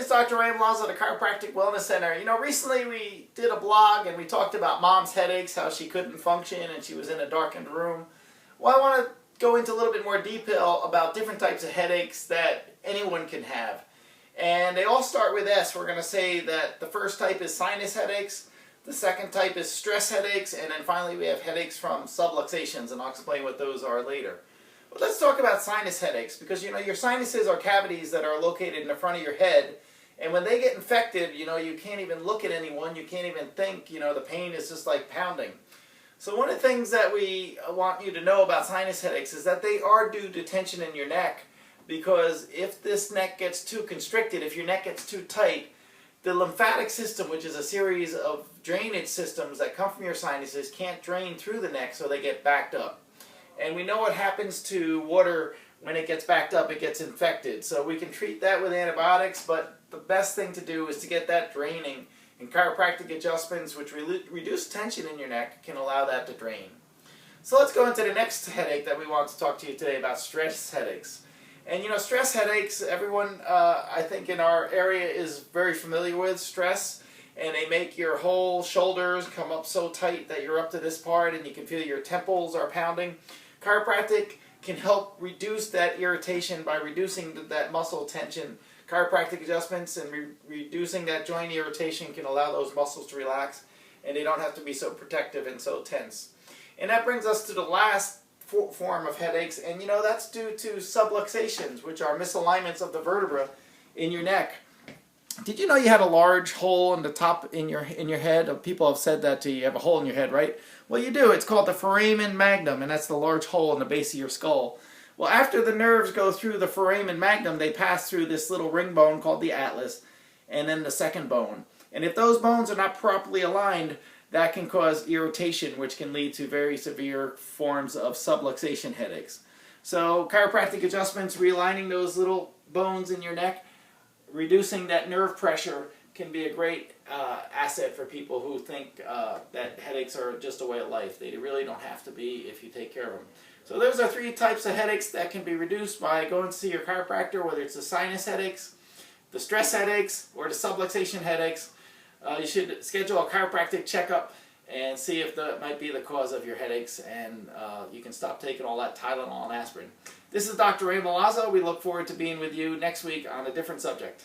is Dr. Milazzo, the Chiropractic Wellness Center. You know, recently we did a blog and we talked about mom's headaches, how she couldn't function and she was in a darkened room. Well, I want to go into a little bit more detail about different types of headaches that anyone can have. And they all start with S. We're going to say that the first type is sinus headaches, the second type is stress headaches, and then finally we have headaches from subluxations, and I'll explain what those are later. But let's talk about sinus headaches, because you know your sinuses are cavities that are located in the front of your head, and when they get infected, you know, you can't even look at anyone, you can't even think, you know, the pain is just like pounding. So one of the things that we want you to know about sinus headaches is that they are due to tension in your neck, because if this neck gets too constricted, if your neck gets too tight, the lymphatic system, which is a series of drainage systems that come from your sinuses, can't drain through the neck, so they get backed up. And we know what happens to water when it gets backed up, it gets infected. So we can treat that with antibiotics, but the best thing to do is to get that draining. And chiropractic adjustments, which reduce tension in your neck, can allow that to drain. So let's go into the next headache that we want to talk to you today about, stress headaches. And you know, stress headaches, everyone I think in our area is very familiar with stress. And they make your whole shoulders come up so tight that you're up to this part and you can feel your temples are pounding. Chiropractic can help reduce that irritation by reducing that muscle tension. Chiropractic adjustments and reducing that joint irritation can allow those muscles to relax, and they don't have to be so protective and so tense. And that brings us to the last form of headaches, and you know, that's due to subluxations, which are misalignments of the vertebra in your neck. Did you know you had a large hole in the top in your head? People have said that to you. You have a hole in your head, right? Well, you do. It's called the foramen magnum, and that's the large hole in the base of your skull. Well, after the nerves go through the foramen magnum, they pass through this little ring bone called the atlas, and then the second bone. And if those bones are not properly aligned, that can cause irritation, which can lead to very severe forms of subluxation headaches. So chiropractic adjustments, realigning those little bones in your neck, reducing that nerve pressure can be a great asset for people who think that headaches are just a way of life. They really don't have to be if you take care of them. So those are three types of headaches that can be reduced by going to see your chiropractor, whether it's the sinus headaches, the stress headaches, or the subluxation headaches. You should schedule a chiropractic checkup and see if that might be the cause of your headaches, and you can stop taking all that Tylenol and aspirin. This is Dr. Milazzo. We look forward to being with you next week on a different subject.